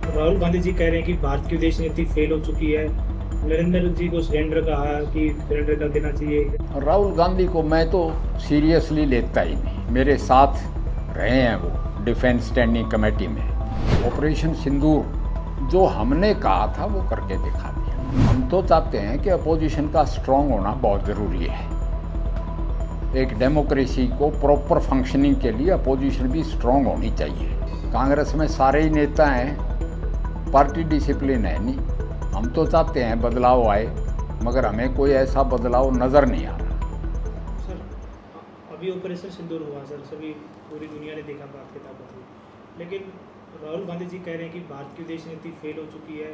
राहुल गांधी जी कह रहे हैं कि भारत की विदेश नीति फेल हो चुकी है। नरेंद्र जी को सरेंडर कहा कि सरेंडर कर देना चाहिए। राहुल गांधी को मैं तो सीरियसली लेता ही नहीं। मेरे साथ रहे हैं वो डिफेंस स्टैंडिंग कमेटी में। ऑपरेशन सिंदूर जो हमने कहा था वो करके दिखा दिया। हम तो चाहते हैं कि अपोजिशन का स्ट्रांग होना बहुत ज़रूरी है। एक डेमोक्रेसी को प्रॉपर फंक्शनिंग के लिए अपोजिशन भी स्ट्रांग होनी चाहिए। कांग्रेस में सारे ही नेता हैं, पार्टी डिसिप्लिन है नहीं। हम तो चाहते हैं बदलाव आए, मगर हमें कोई ऐसा बदलाव नज़र नहीं आ रहा। सर, अभी ऑपरेशन सिंदूर हुआ सर, सभी पूरी दुनिया ने देखा भारत के ताकत। लेकिन राहुल गांधी जी कह रहे हैं कि भारत की विदेश नीति फेल हो चुकी है।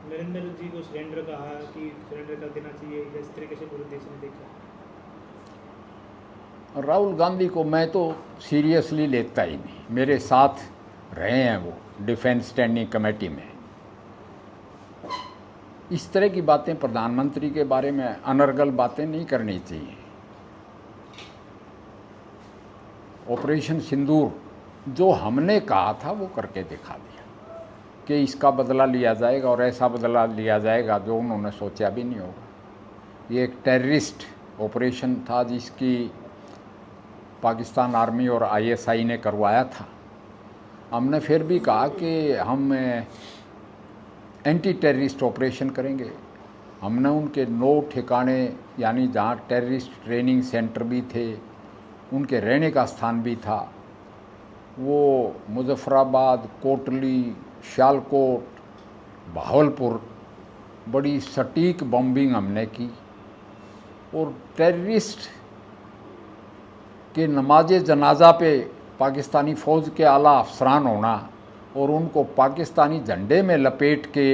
नरेंद्र जी को सरेंडर कहा कि सरेंडर कर देना चाहिए। इस तरीके से पूरे देश ने देखा। राहुल गांधी को मैं तो सीरियसली लेता ही नहीं। मेरे साथ रहे हैं वो डिफेंस स्टैंडिंग कमेटी में। इस तरह की बातें प्रधानमंत्री के बारे में अनर्गल बातें नहीं करनी चाहिए। ऑपरेशन सिंदूर जो हमने कहा था वो करके दिखा दिया कि इसका बदला लिया जाएगा, और ऐसा बदला लिया जाएगा जो उन्होंने सोचा भी नहीं होगा। ये एक टेररिस्ट ऑपरेशन था जिसकी पाकिस्तान आर्मी और आईएसआई ने करवाया था। हमने फिर भी कहा कि हम एंटी टेररिस्ट ऑपरेशन करेंगे। हमने उनके 9 ठिकाने, यानी जहाँ टेररिस्ट ट्रेनिंग सेंटर भी थे, उनके रहने का स्थान भी था, वो मुजफ्फराबाद, कोटली, सियालकोट, बहावलपुर, बड़ी सटीक बॉम्बिंग हमने की। और टेररिस्ट के नमाज जनाजा पे पाकिस्तानी फ़ौज के आला अफसरान होना और उनको पाकिस्तानी झंडे में लपेट के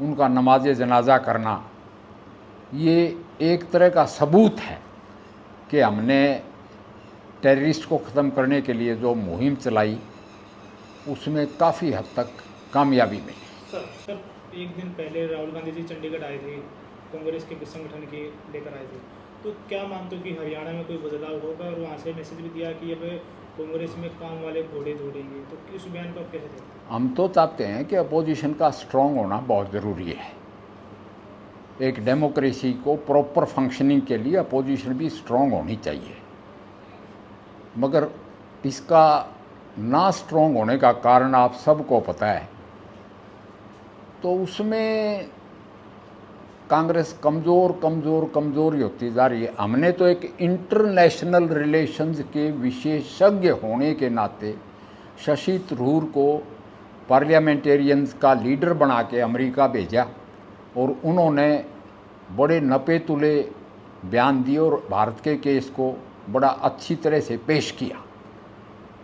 उनका नमाज जनाजा करना, ये एक तरह का सबूत है कि हमने टेररिस्ट को ख़त्म करने के लिए जो मुहिम चलाई उसमें काफ़ी हद तक कामयाबी मिली। सर, एक दिन पहले राहुल गांधी जी चंडीगढ़ आए थे, कांग्रेस के संगठन के लेकर आए थे। तो क्या मानते हो कि हरियाणा में कोई बदलाव होगा? और वहाँ से मैसेज भी दिया कि अब कांग्रेस में काम वाले घोड़े दौड़ेंगे। तो इस बयान को आप कैसे देखते हैं? हम तो चाहते हैं कि अपोजिशन का स्ट्रांग होना बहुत ज़रूरी है। एक डेमोक्रेसी को प्रॉपर फंक्शनिंग के लिए अपोजिशन भी स्ट्रांग होनी चाहिए। मगर इसका ना स्ट्रांग होने का कारण आप सबको पता है। तो उसमें कांग्रेस कमज़ोर कमज़ोर कमज़ोर ही होती जा रही है। हमने तो एक इंटरनेशनल रिलेशंस के विशेषज्ञ होने के नाते शशि थरूर को पार्लियामेंटेरियंस का लीडर बना के अमेरिका भेजा, और उन्होंने बड़े नपे तुले बयान दिए और भारत के केस को बड़ा अच्छी तरह से पेश किया।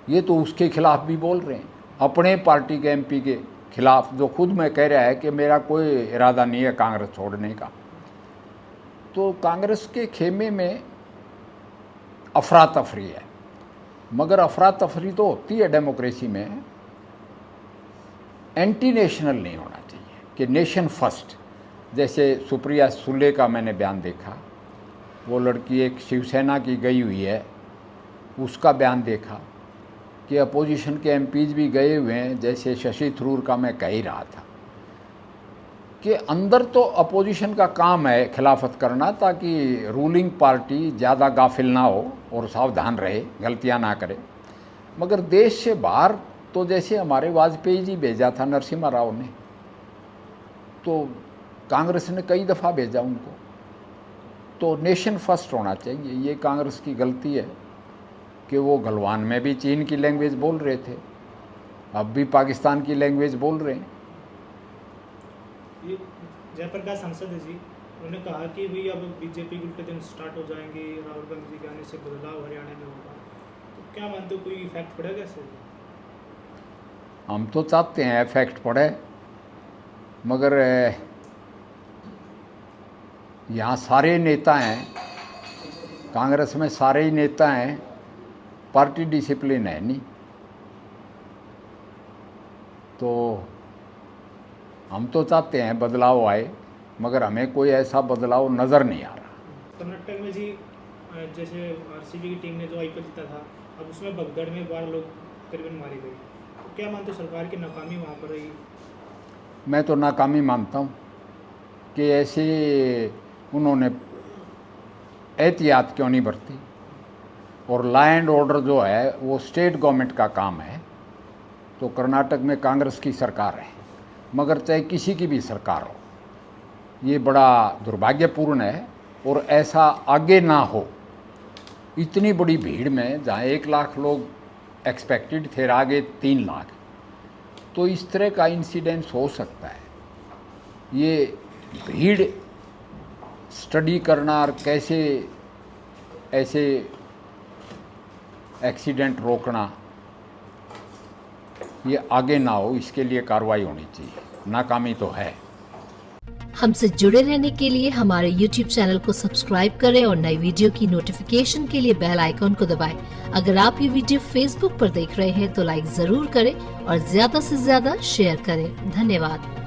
ये तो उसके खिलाफ भी बोल रहे हैं, अपने पार्टी के एमपी के खिलाफ, जो खुद में कह रहा है कि मेरा कोई इरादा नहीं है कांग्रेस छोड़ने का। तो कांग्रेस के खेमे में अफरा तफरी है। मगर अफरा तफरी तो होती है डेमोक्रेसी में, एंटी नेशनल नहीं होना चाहिए कि नेशन फर्स्ट। जैसे सुप्रिया सुले का मैंने बयान देखा, वो लड़की एक शिवसेना की गई हुई है, उसका बयान देखा कि अपोजिशन के एमपीज भी गए हुए हैं। जैसे शशि थरूर का मैं कह ही रहा था कि अंदर तो अपोजिशन का काम है खिलाफत करना, ताकि रूलिंग पार्टी ज़्यादा गाफिल ना हो और सावधान रहे, गलतियां ना करे। मगर देश से बाहर तो जैसे हमारे वाजपेयी जी भेजा था नरसिम्हा राव ने, तो कांग्रेस ने कई दफ़ा भेजा उनको। तो नेशन फर्स्ट होना चाहिए। ये कांग्रेस की गलती है कि वो गलवान में भी चीन की लैंग्वेज बोल रहे थे, अब भी पाकिस्तान की लैंग्वेज बोल रहे हैं। ये जयप्रकाश सांसद है जी, उन्होंने कहा कि भाई अब बीजेपी के उल्टे दिन स्टार्ट हो जाएंगे, राहुल गांधी जी के आने से बदलाव हरियाणा में होगा। तो क्या मानते हो, कोई इफेक्ट पड़ेगा इससे? हम तो चाहते हैं इफेक्ट पड़े, मगर यहाँ सारे नेता हैं, कांग्रेस में सारे ही नेता हैं, पार्टी डिसिप्लिन है नहीं। तो हम तो चाहते हैं बदलाव आए, मगर हमें कोई ऐसा बदलाव नज़र नहीं आ रहा। कर्नाटक में जी, जैसे आरसीबी की टीम ने जो आईपीएल जीता था, अब उसमें भगदड़ में 12 लोग करीबन मारे गए। तो क्या मानते हो सरकार की नाकामी वहाँ पर रही? मैं तो नाकामी मानता हूँ कि ऐसे उन्होंने एहतियात क्यों नहीं बरती। और लॉ एंड ऑर्डर जो है वो स्टेट गवर्नमेंट का काम है। तो कर्नाटक में कांग्रेस की सरकार है, मगर चाहे किसी की भी सरकार हो, ये बड़ा दुर्भाग्यपूर्ण है। और ऐसा आगे ना हो। इतनी बड़ी भीड़ में जहाँ 1 लाख लोग एक्सपेक्टेड थे, आगे 3 लाख, तो इस तरह का इंसिडेंस हो सकता है। ये भीड़ स्टडी करना और कैसे ऐसे एक्सीडेंट रोकना, ये आगे ना हो, इसके लिए कार्रवाई होनी चाहिए। नाकामी तो है। हमसे जुड़े रहने के लिए हमारे YouTube चैनल को सब्सक्राइब करें और नई वीडियो की नोटिफिकेशन के लिए बेल आइकॉन को दबाएं। अगर आप ये वीडियो Facebook पर देख रहे हैं तो लाइक जरूर करें और ज्यादा से ज्यादा शेयर करें। धन्यवाद।